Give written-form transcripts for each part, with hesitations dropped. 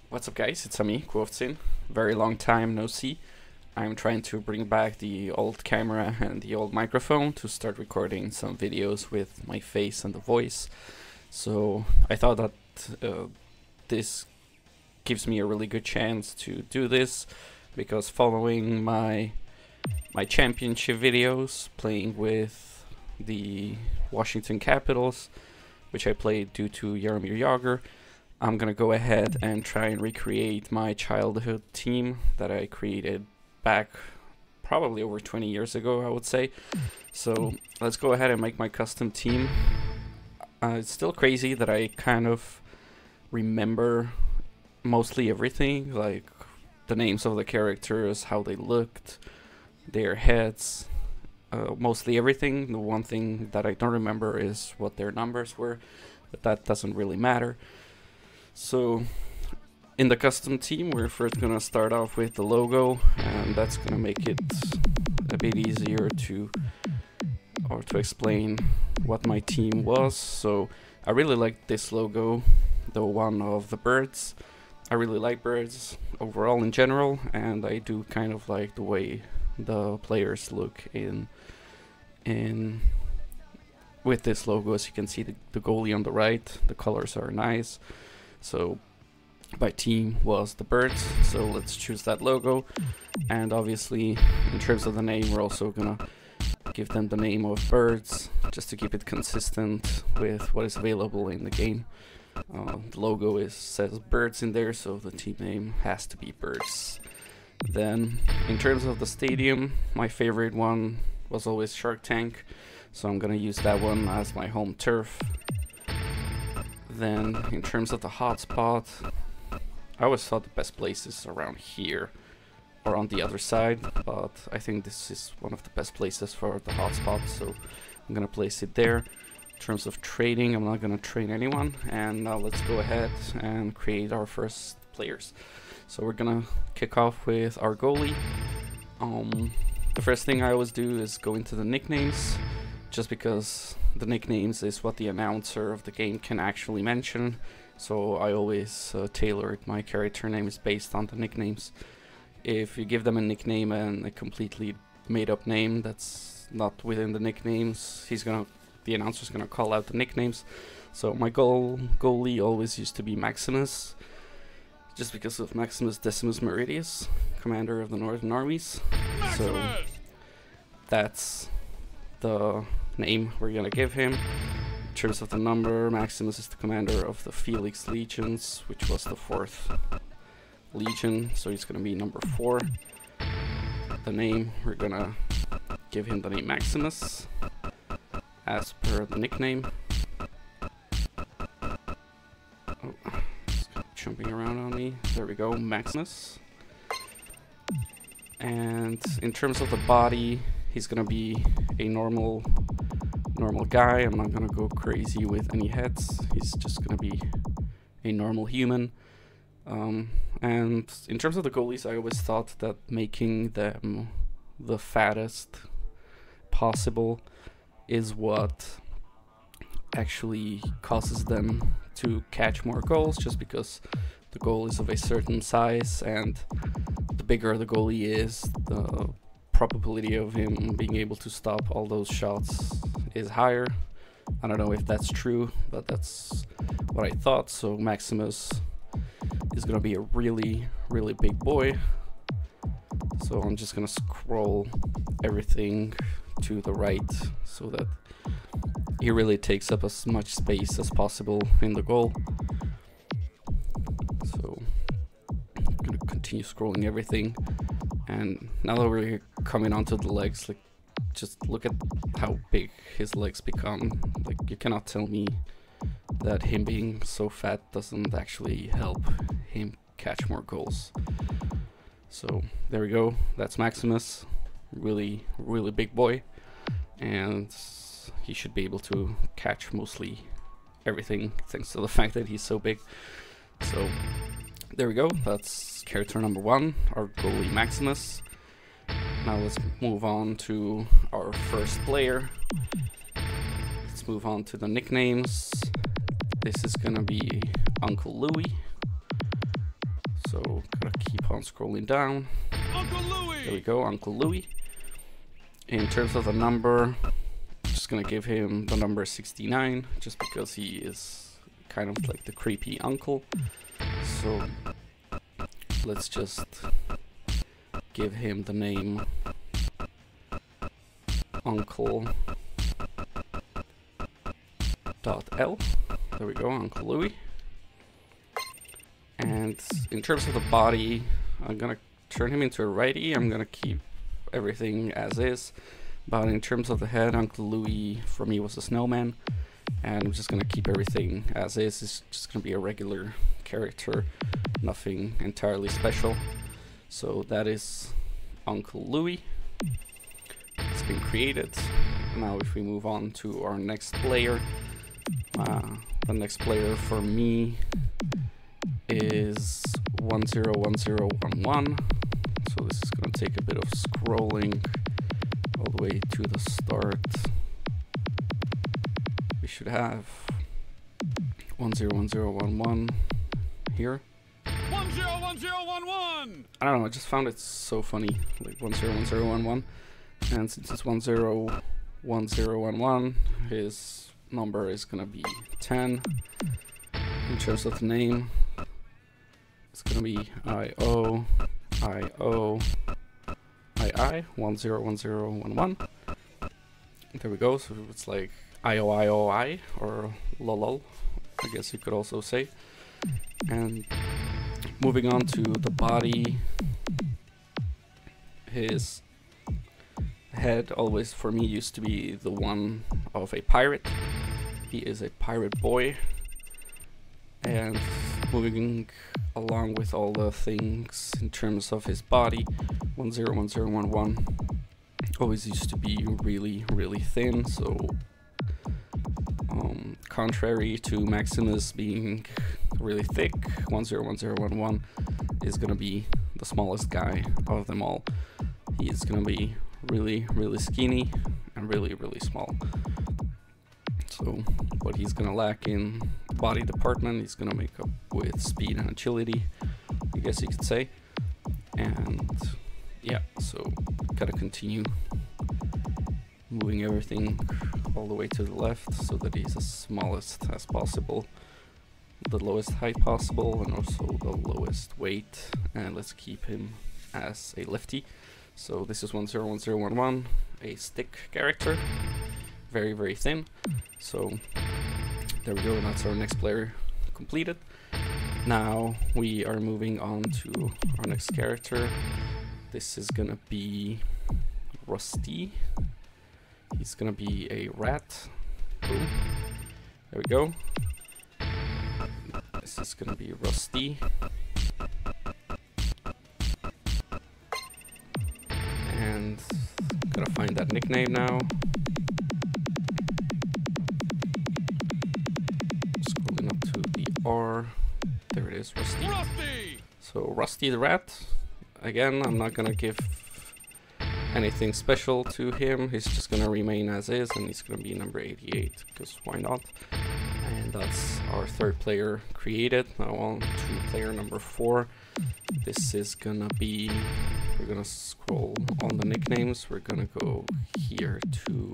What's up, guys? It's me, Quovtsin. Very long time no see. I'm trying to bring back the old camera and the old microphone to start recording some videos with my face and the voice. So I thought that this gives me a really good chance to do this, because following my championship videos playing with the Washington Capitals, which I played due to Jaromir Jagr, I'm gonna go ahead and try and recreate my childhood team that I created back probably over 20 years ago, I would say. So let's go ahead and make my custom team. It's still crazy that I kind of remember mostly everything, like the names of the characters, how they looked, their heads, mostly everything. The one thing that I don't remember is what their numbers were, but that doesn't really matter. So in the custom team, we're first gonna start off with the logo, and that's gonna make it a bit easier to explain what my team was. So I really like this logo, the one of the birds. I really like birds overall in general, and I do kind of like the way the players look in with this logo. As you can see, the goalie on the right, the colors are nice. So my team was the birds, so let's choose that logo. And obviously, in terms of the name, we're also gonna give them the name of birds, just to keep it consistent with what is available in the game. The logo says birds in there, so the team name has to be birds. Then in terms of the stadium, my favorite one was always Shark Tank, so I'm gonna use that one as my home turf. Then in terms of the hotspot, I always thought the best place is around here or on the other side, but I think this is one of the best places for the hotspot, so I'm gonna place it there. In terms of trading, I'm not gonna trade anyone, and now let's go ahead and create our first players. So we're gonna kick off with our goalie. The first thing I always do is go into the nicknames, just because the nicknames is what the announcer of the game can actually mention. So I always tailor my character names based on the nicknames. If you give them a nickname and a completely made up name that's not within the nicknames, the announcer's gonna call out the nicknames. So my goalie always used to be Maximus, just because of Maximus Decimus Meridius, commander of the Northern Armies. Maximus! So that's the name we're gonna give him. In terms of the number, Maximus is the commander of the Felix Legions, which was the 4th Legion, so he's gonna be number 4. The name, we're gonna give him the name Maximus, as per the nickname. Oh, it's jumping around on me. There we go, Maximus. And in terms of the body, he's gonna be a normal guy. I'm not gonna go crazy with any heads. He's just gonna be a normal human. And in terms of the goalies, I always thought that making them the fattest possible is what actually causes them to catch more goals, just because the goal is of a certain size, and the bigger the goalie is, the probability of him being able to stop all those shots is higher. I don't know if that's true, but that's what I thought. So Maximus is gonna be a really big boy. So I'm just gonna scroll everything to the right so that he really takes up as much space as possible in the goal. So I'm gonna continue scrolling everything. And now that we're coming onto the legs, like, just look at how big his legs become. Like, you cannot tell me that him being so fat doesn't actually help him catch more goals. So there we go, that's Maximus. Really big boy, and he should be able to catch mostly everything thanks to the fact that he's so big. So there we go, that's character number 1, our goalie Maximus. Now let's move on to our first player. Let's move on to the nicknames. This is gonna be Uncle Louie. So gotta keep on scrolling down. Uncle Louie! There we go, Uncle Louie. In terms of the number, I'm just gonna give him the number 69, just because he is kind of like the creepy uncle. So let's just give him the name Uncle.L. There we go, Uncle Louie. And in terms of the body, I'm gonna turn him into a righty. I'm gonna keep everything as is. But in terms of the head, Uncle Louie for me was a snowman. And I'm just gonna keep everything as is. It's just gonna be a regular character, nothing entirely special. So that is Uncle Louie. It's been created. Now if we move on to our next player, the next player for me is 101011. So this is going to take a bit of scrolling all the way to the start. We should have 101011 here. 101011! I don't know, I just found it so funny, like 101011. And since it's 101011, his number is gonna be 10. In terms of the name, it's gonna be IO 101011. There we go. So it's like IOIOI or lol, I guess you could also say. And moving on to the body, his head always for me used to be the one of a pirate. He is a pirate boy. And moving along with all the things in terms of his body, 101011 always used to be really, really thin. So contrary to Maximus being really thick, 101011 is gonna be the smallest guy of them all. He is gonna be really, really skinny and really, really small. So what he's gonna lack in the body department, he's gonna make up with speed and agility, I guess you could say. And yeah, so gotta continue moving everything all the way to the left so that he's as smallest as possible, the lowest height possible, and also the lowest weight. And let's keep him as a lefty. So this is 101011, a stick character, very, very thin. So there we go, and that's our next player completed. Now we are moving on to our next character. This is gonna be Rusty. He's gonna be a rat. Boom. There we go. This is gonna be Rusty. And gotta find that nickname now. Scrolling up to the R. There it is, Rusty. Rusty! So Rusty the rat. Again, I'm not gonna give anything special to him. He's just gonna remain as is, and he's gonna be number 88, because why not? And that's our third player created. Now on to player number 4. This is gonna be, we're gonna scroll on the nicknames. We're gonna go here to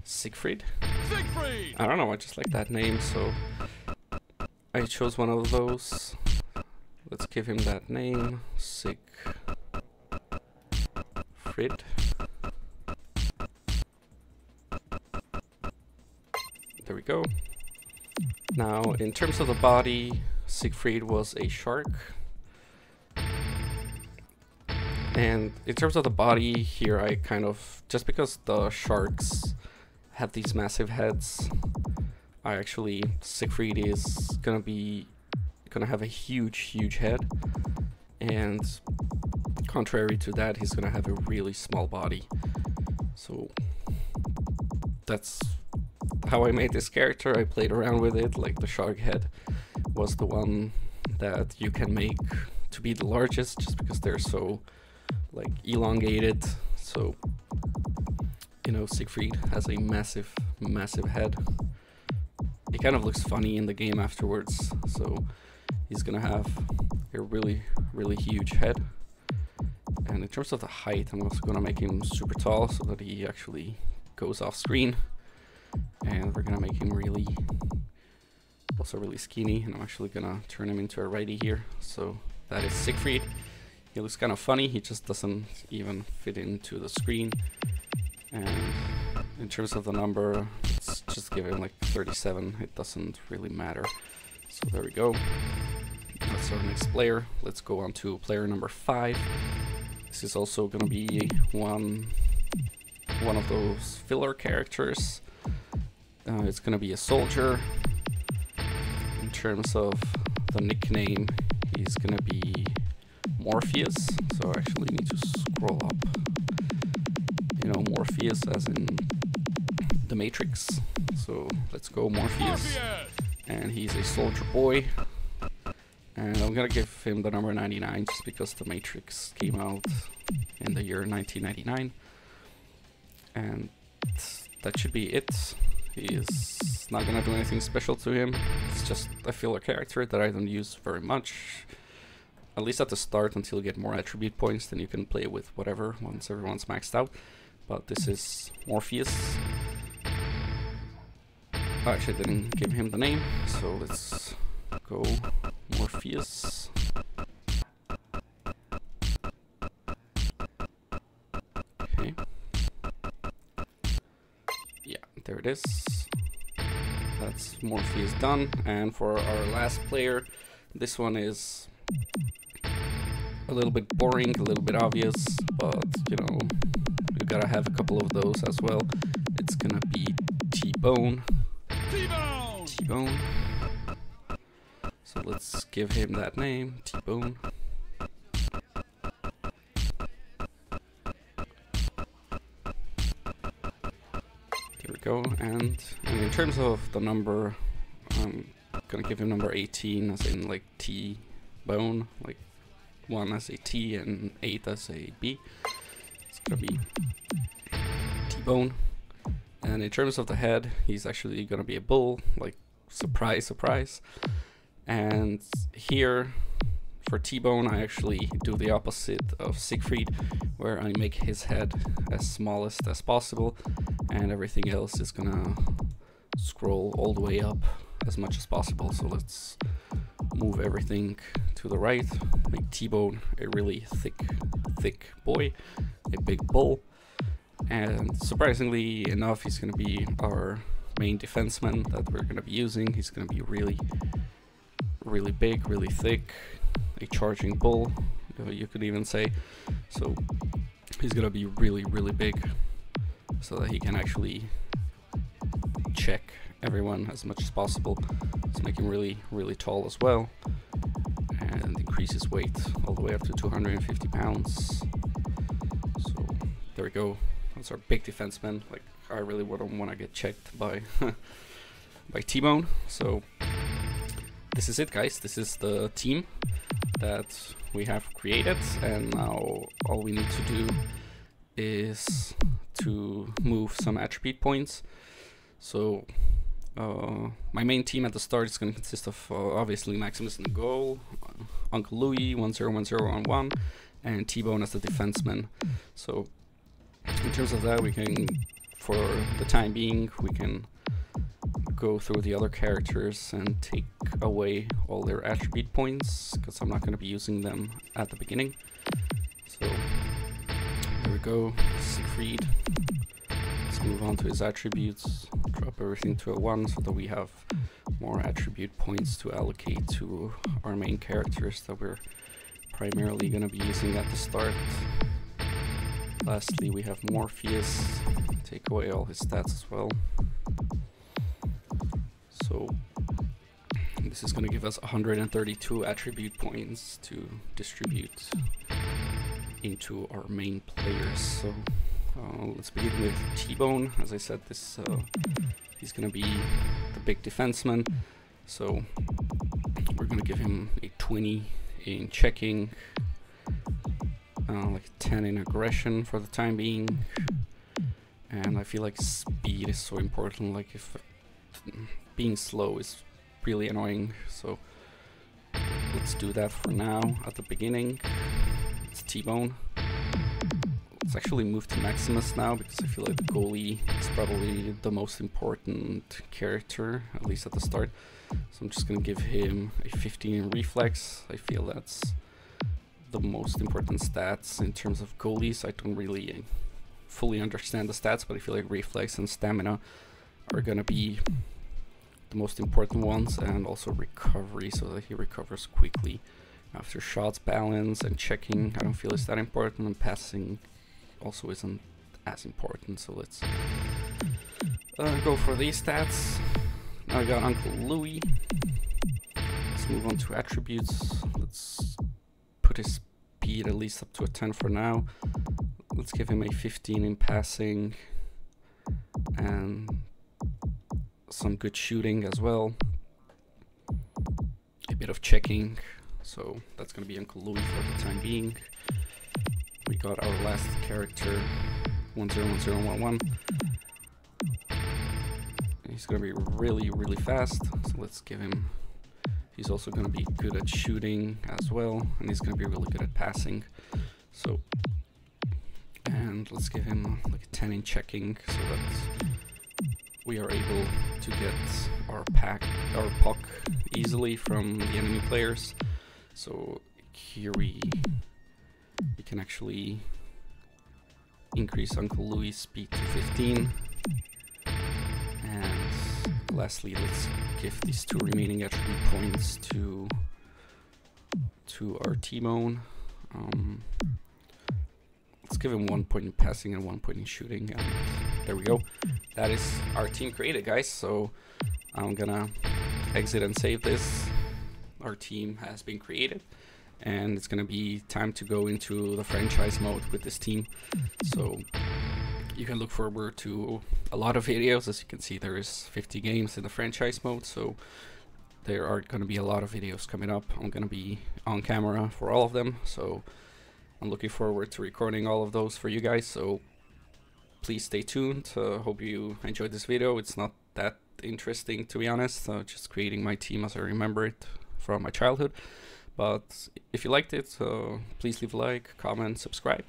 Siegfried. Siegfried! I don't know, I just like that name, so I chose one of those. Let's give him that name, Siegfried. There we go. Now, in terms of the body, Siegfried was a shark. And in terms of the body here, I kind of, just because the sharks have these massive heads, Siegfried is gonna have a huge head, and contrary to that, he's gonna have a really small body. So that's how I made this character. I played around with it. Like, the shark head was the one that you can make to be the largest, just because they're so like elongated. So, you know, Siegfried has a massive head. It kind of looks funny in the game afterwards. So he's gonna have a really huge head. And in terms of the height, I'm also gonna make him super tall so that he actually goes off screen. And we're gonna make him also really skinny, and I'm actually gonna turn him into a righty here. So that is Siegfried. He looks kind of funny, he just doesn't even fit into the screen. And in terms of the number, let's just give him like 37, it doesn't really matter. So there we go. That's our next player. Let's go on to player number 5. This is also gonna be one of those filler characters. It's gonna be a soldier. In terms of the nickname, he's gonna be Morpheus. So I actually need to scroll up. You know, Morpheus as in the Matrix. So let's go Morpheus. And he's a soldier boy. And I'm gonna give him the number 99 just because the Matrix came out in the year 1999. And that should be it. He is not gonna do anything special to him. It's just a filler character that I don't use very much. At least at the start, until you get more attribute points, then you can play with whatever once everyone's maxed out. But this is Morpheus. I actually didn't give him the name, so let's go Morpheus. Okay. Yeah, there it is. That's Morpheus done. And for our last player, this one is a little bit boring, a little bit obvious, but you know, you gotta have a couple of those as well. It's gonna be T-Bone. T-Bone. So let's give him that name, T-Bone. There we go. And in terms of the number, I'm gonna give him number 18, as in like T-Bone, like 1 as a T and 8 as a B. It's gonna be T-Bone. And in terms of the head, he's actually gonna be a bull, like surprise, surprise. And here, for T-Bone, I actually do the opposite of Siegfried, where I make his head as smallest as possible, and everything else is gonna scroll all the way up as much as possible. So let's move everything to the right, make T-Bone a really thick boy, a big bull. And surprisingly enough, he's gonna be our main defenseman that we're gonna be using. He's gonna be really big, really thick, a charging bull, you could even say. So he's gonna be really big, so that he can actually check everyone as much as possible. Let's make him really tall as well, and increase his weight all the way up to 250 pounds. So there we go. That's our big defenseman. Like, I really wouldn't want to get checked by by T-Bone. So this is it, guys. This is the team that we have created, and now all we need to do is to move some attribute points. So my main team at the start is going to consist of obviously Maximus in the goal, Uncle Louie 1010 on 1, and T-Bone as the defenseman. So in terms of that, we can, for the time being, we can go through the other characters and take away all their attribute points, because I'm not going to be using them at the beginning. So there we go, Siegfried. Let's move on to his attributes, drop everything to a 1 so that we have more attribute points to allocate to our main characters that we're primarily going to be using at the start. Lastly, we have Morpheus. Take away all his stats as well. So this is going to give us 132 attribute points to distribute into our main players. So let's begin with T-Bone. As I said, he's going to be the big defenseman. So we're going to give him a 20 in checking, like 10 in aggression for the time being. And I feel like speed is so important. Like, if being slow is really annoying, so let's do that for now at the beginning. It's T-Bone. Let's actually move to Maximus now, because I feel like the goalie is probably the most important character, at least at the start. So I'm just gonna give him a 15 in reflex. I feel that's the most important stats in terms of goalies. I don't really fully understand the stats, but I feel like reflex and stamina are gonna be the most important ones, and also recovery, so that he recovers quickly after shots. Balance and checking I don't feel is that important, and passing also isn't as important. So let's go for these stats. Now I got Uncle Louie. Let's move on to attributes. Let's put his speed at least up to a 10 for now. Let's give him a 15 in passing and some good shooting as well. A bit of checking. So that's going to be Uncle Louie for the time being. We got our last character, 101011. He's going to be really, really fast. So let's give him... He's also going to be good at shooting as well, and he's going to be really good at passing. So, and let's give him like a 10 in checking, so that we are able to get our puck easily from the enemy players. So here we can actually increase Uncle Louie's speed to 15. And lastly, let's give these 2 remaining attribute points to our T-Bone. Let's give him 1 point in passing and 1 point in shooting, and there we go. That is our team created, guys. So I'm gonna exit and save this. Our team has been created, and it's gonna be time to go into the franchise mode with this team. So you can look forward to a lot of videos. As you can see, there is 50 games in the franchise mode, so there are going to be a lot of videos coming up. I'm going to be on camera for all of them, so I'm looking forward to recording all of those for you guys. So please stay tuned. Hope you enjoyed this video. It's not that interesting, to be honest, just creating my team as I remember it from my childhood. But if you liked it, please leave a like, comment, subscribe,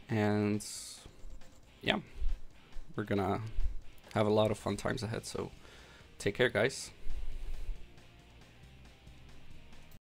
and yeah, we're gonna have a lot of fun times ahead. So take care, guys.